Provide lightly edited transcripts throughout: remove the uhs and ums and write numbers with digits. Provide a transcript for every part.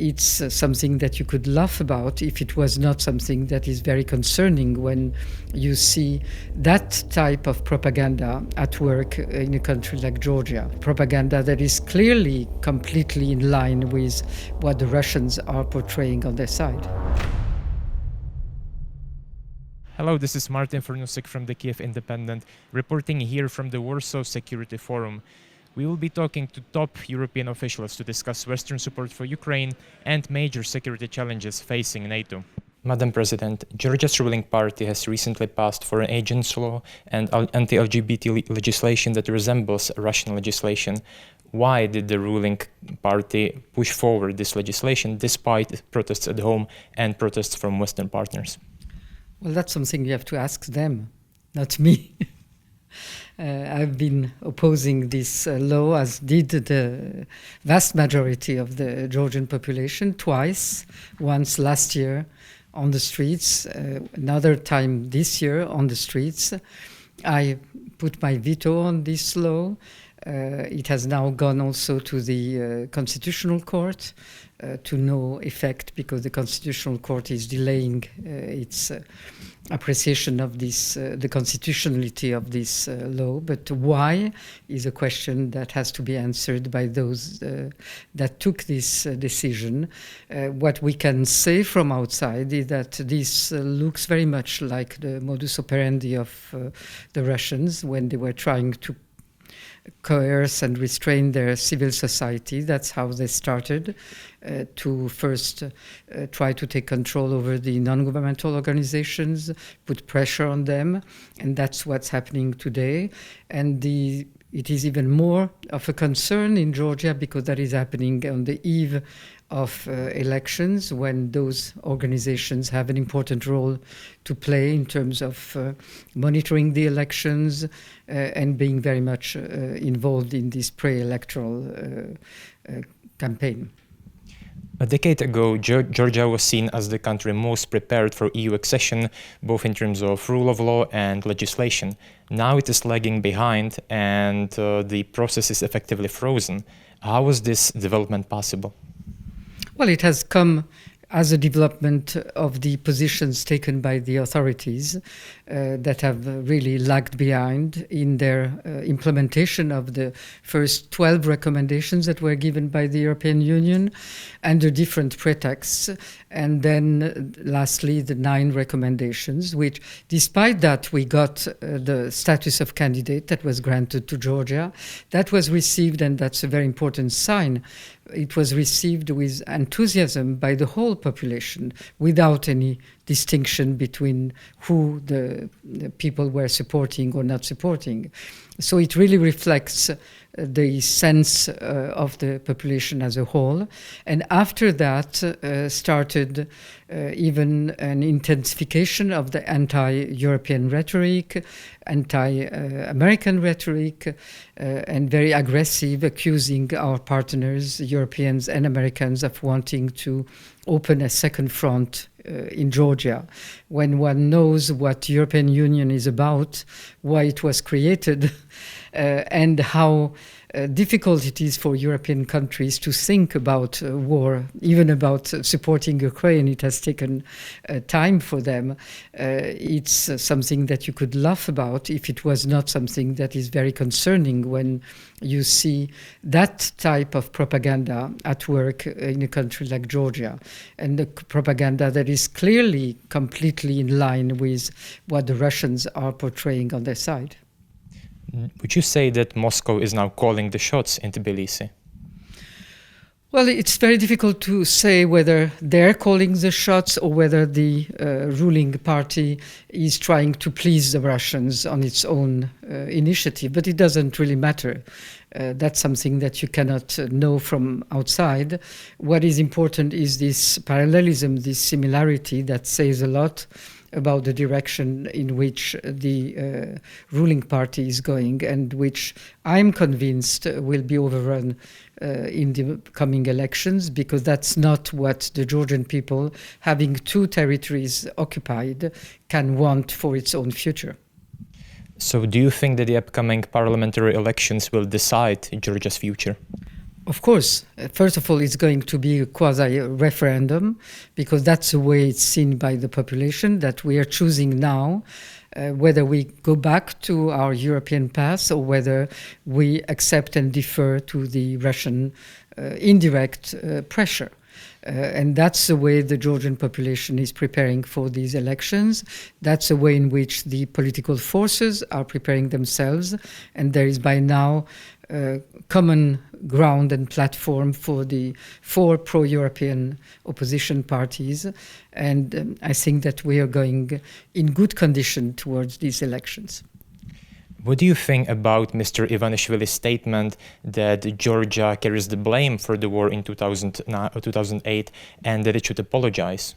It's something that you could laugh about if it was not something that is very concerning when you see that type of propaganda at work in a country like Georgia. Propaganda that is clearly completely in line with what the Russians are portraying on their side. Hello, this is Martin Fornusik from the Kyiv Independent, reporting here from the Warsaw Security Forum. We will be talking to top European officials to discuss Western support for Ukraine and major security challenges facing NATO. Madam President, Georgia's ruling party has recently passed foreign agents law and anti-LGBT legislation that resembles Russian legislation. Why did the ruling party push forward this legislation despite protests at home and protests from Western partners? Well, that's something you have to ask them, not me. I've been opposing this law, as did the vast majority of the Georgian population, twice. Once last year on the streets, another time this year on the streets. I put my veto on this law. It has now gone also to the Constitutional Court to no effect, because the Constitutional Court is delaying its appreciation of this, the constitutionality of this law. But why is a question that has to be answered by those that took this decision. What we can say from outside is that this looks very much like the modus operandi of the Russians when they were trying to coerce and restrain their civil society. That's how they started, to first try to take control over the non-governmental organizations, put pressure on them, and that's what's happening today. And it is even more of a concern in Georgia because that is happening on the eve of elections, when those organizations have an important role to play in terms of monitoring the elections and being very much involved in this pre-electoral campaign. A decade ago, Georgia was seen as the country most prepared for EU accession, both in terms of rule of law and legislation. Now it is lagging behind and the process is effectively frozen. How was this development possible? Well, it has come as a development of the positions taken by the authorities that have really lagged behind in their implementation of the first 12 recommendations that were given by the European Union under different pretexts. And then lastly, the 9 recommendations, which despite that we got the status of candidate that was granted to Georgia. That was received, and that's a very important sign. It was received with enthusiasm by the whole population without any distinction between who the people were supporting or not supporting. So it really reflects the sense of the population as a whole. And after that started even an intensification of the anti-European rhetoric, anti-American rhetoric, and very aggressive, accusing our partners, Europeans and Americans, of wanting to open a second front in Georgia. When one knows what the European Union is about, why it was created, and how difficult it is for European countries to think about war, even about supporting Ukraine. It has taken time for them. It's something that you could laugh about if it was not something that is very concerning when you see that type of propaganda at work in a country like Georgia, and the propaganda that is clearly completely in line with what the Russians are portraying on their side. Would you say that Moscow is now calling the shots in Tbilisi? Well, it's very difficult to say whether they're calling the shots or whether the ruling party is trying to please the Russians on its own initiative, but it doesn't really matter. That's something that you cannot know from outside. What is important is this parallelism, this similarity that says a lot about the direction in which the ruling party is going, and which I'm convinced will be overrun in the coming elections, because that's not what the Georgian people, having 2 territories occupied, can want for its own future. So do you think that the upcoming parliamentary elections will decide Georgia's future? Of course, first of all, it's going to be a quasi-referendum, because that's the way it's seen by the population, that we are choosing now whether we go back to our European path or whether we accept and defer to the Russian indirect pressure. And that's the way the Georgian population is preparing for these elections. That's the way in which the political forces are preparing themselves. And there is by now common ground and platform for the four pro-European opposition parties. And I think that we are going in good condition towards these elections. What do you think about Mr. Ivanishvili's statement that Georgia carries the blame for the war in 2008 and that it should apologize?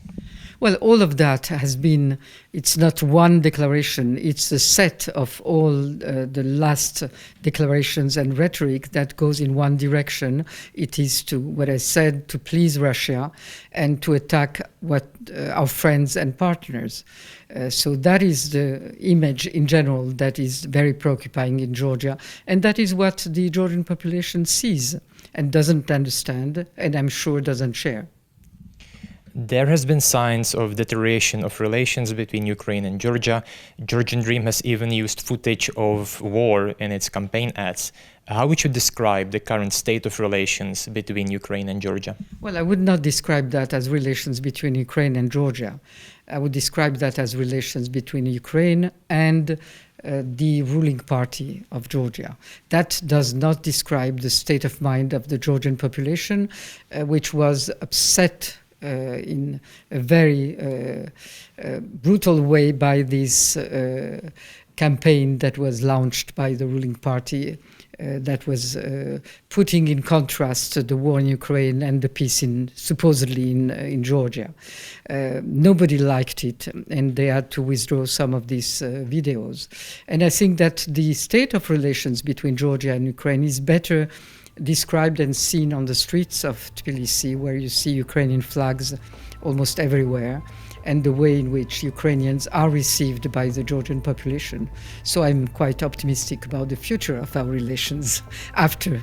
Well, all of that has been, it's not one declaration, it's a set of all the last declarations and rhetoric that goes in one direction. It is to, what I said, to please Russia and to attack our friends and partners. So that is the image in general that is very preoccupying in Georgia. And that is what the Georgian population sees and doesn't understand, and I'm sure doesn't share. There has been signs of deterioration of relations between Ukraine and Georgia. Georgian Dream has even used footage of war in its campaign ads. How would you describe the current state of relations between Ukraine and Georgia? Well, I would not describe that as relations between Ukraine and Georgia. I would describe that as relations between Ukraine and the ruling party of Georgia. That does not describe the state of mind of the Georgian population, which was upset in a very brutal way by this campaign that was launched by the ruling party that was putting in contrast the war in Ukraine and the peace supposedly in Georgia. Nobody liked it, and they had to withdraw some of these videos. And I think that the state of relations between Georgia and Ukraine is better described and seen on the streets of Tbilisi, where you see Ukrainian flags almost everywhere, and the way in which Ukrainians are received by the Georgian population. So I'm quite optimistic about the future of our relations after